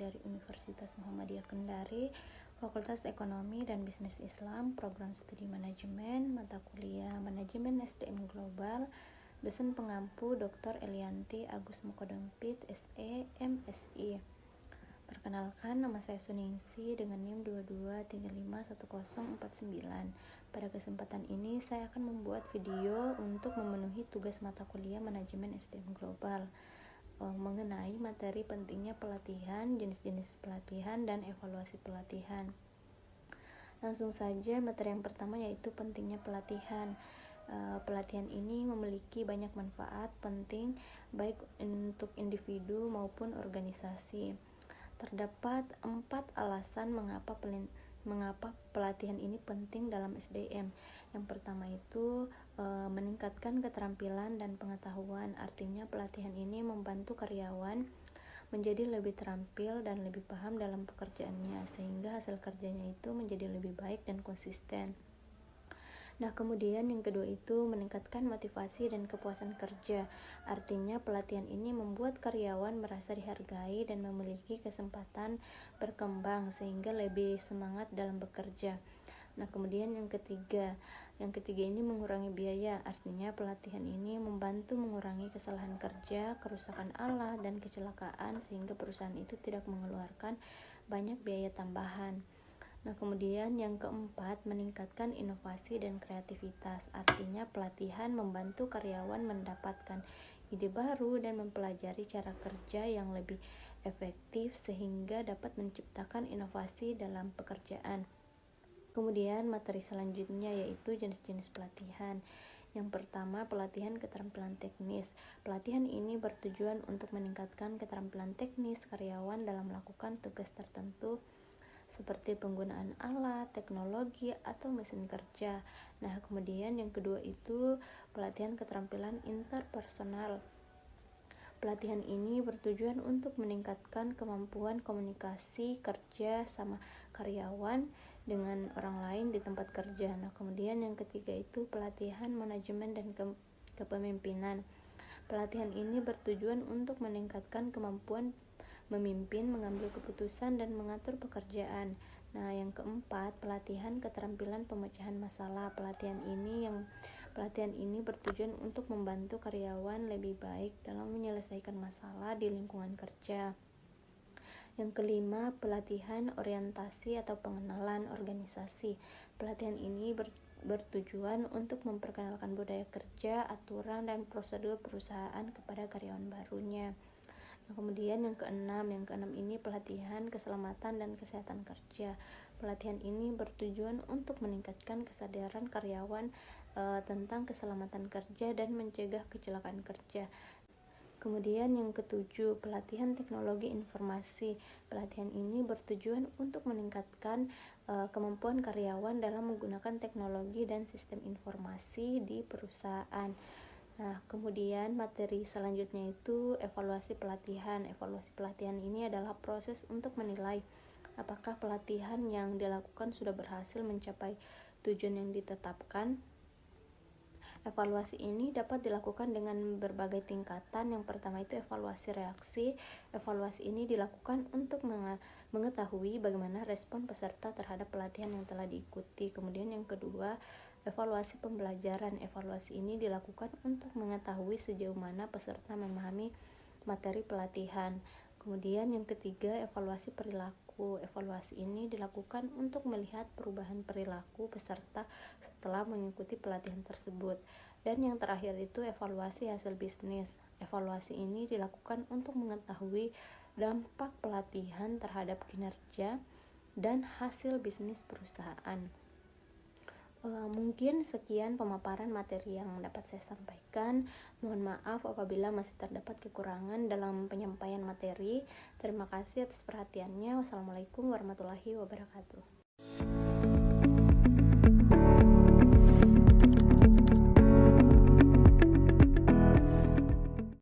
dari Universitas Muhammadiyah Kendari, Fakultas Ekonomi dan Bisnis Islam, Program Studi Manajemen, mata kuliah Manajemen SDM Global, dosen pengampu Dr. Elianti Agus Mokodompit, SE, MSI. Perkenalkan, nama saya Suningsi dengan NIM 22351049. Pada kesempatan ini saya akan membuat video untuk memenuhi tugas mata kuliah Manajemen SDM Global mengenai materi pentingnya pelatihan, jenis-jenis pelatihan, dan evaluasi pelatihan. Langsung saja, materi yang pertama yaitu pentingnya pelatihan. Pelatihan ini memiliki banyak manfaat penting baik untuk individu maupun organisasi. Terdapat 4 alasan mengapa pelatihan ini penting dalam SDM. Yang pertama itu meningkatkan keterampilan dan pengetahuan. Artinya pelatihan ini membantu karyawan menjadi lebih terampil dan lebih paham dalam pekerjaannya, sehingga hasil kerjanya itu menjadi lebih baik dan konsisten. Nah, kemudian yang kedua itu meningkatkan motivasi dan kepuasan kerja. Artinya pelatihan ini membuat karyawan merasa dihargai dan memiliki kesempatan berkembang sehingga lebih semangat dalam bekerja. Nah, kemudian yang ketiga ini mengurangi biaya. Artinya pelatihan ini membantu mengurangi kesalahan kerja, kerusakan alat, dan kecelakaan sehingga perusahaan itu tidak mengeluarkan banyak biaya tambahan. Nah, kemudian yang keempat, meningkatkan inovasi dan kreativitas. Artinya pelatihan membantu karyawan mendapatkan ide baru dan mempelajari cara kerja yang lebih efektif sehingga dapat menciptakan inovasi dalam pekerjaan. Kemudian materi selanjutnya yaitu jenis-jenis pelatihan. Yang pertama, pelatihan keterampilan teknis. Pelatihan ini bertujuan untuk meningkatkan keterampilan teknis karyawan dalam melakukan tugas tertentu seperti penggunaan alat, teknologi, atau mesin kerja. Nah, kemudian yang kedua itu pelatihan keterampilan interpersonal. Pelatihan ini bertujuan untuk meningkatkan kemampuan komunikasi kerja sama karyawan dengan orang lain di tempat kerja. Nah, kemudian yang ketiga itu pelatihan manajemen dan kepemimpinan. Pelatihan ini bertujuan untuk meningkatkan kemampuan memimpin, mengambil keputusan, dan mengatur pekerjaan. Nah, yang keempat, pelatihan keterampilan pemecahan masalah. Pelatihan ini bertujuan untuk membantu karyawan lebih baik dalam menyelesaikan masalah di lingkungan kerja. Yang kelima, pelatihan orientasi atau pengenalan organisasi. Pelatihan ini bertujuan untuk memperkenalkan budaya kerja, aturan, dan prosedur perusahaan kepada karyawan barunya. Nah, kemudian yang keenam ini pelatihan keselamatan dan kesehatan kerja. Pelatihan ini bertujuan untuk meningkatkan kesadaran karyawan tentang keselamatan kerja dan mencegah kecelakaan kerja. Kemudian yang ketujuh, pelatihan teknologi informasi. Pelatihan ini bertujuan untuk meningkatkan kemampuan karyawan dalam menggunakan teknologi dan sistem informasi di perusahaan. Nah, kemudian materi selanjutnya itu evaluasi pelatihan. Evaluasi pelatihan ini adalah proses untuk menilai apakah pelatihan yang dilakukan sudah berhasil mencapai tujuan yang ditetapkan. Evaluasi ini dapat dilakukan dengan berbagai tingkatan. Yang pertama itu evaluasi reaksi. Evaluasi ini dilakukan untuk mengetahui bagaimana respon peserta terhadap pelatihan yang telah diikuti. Kemudian yang kedua, evaluasi pembelajaran. Evaluasi ini dilakukan untuk mengetahui sejauh mana peserta memahami materi pelatihan. Kemudian yang ketiga, evaluasi perilaku. Evaluasi ini dilakukan untuk melihat perubahan perilaku peserta setelah mengikuti pelatihan tersebut. Dan yang terakhir itu evaluasi hasil bisnis. Evaluasi ini dilakukan untuk mengetahui dampak pelatihan terhadap kinerja dan hasil bisnis perusahaan. Mungkin sekian pemaparan materi yang dapat saya sampaikan. Mohon maaf apabila masih terdapat kekurangan dalam penyampaian materi. Terima kasih atas perhatiannya. Wassalamualaikum warahmatullahi wabarakatuh.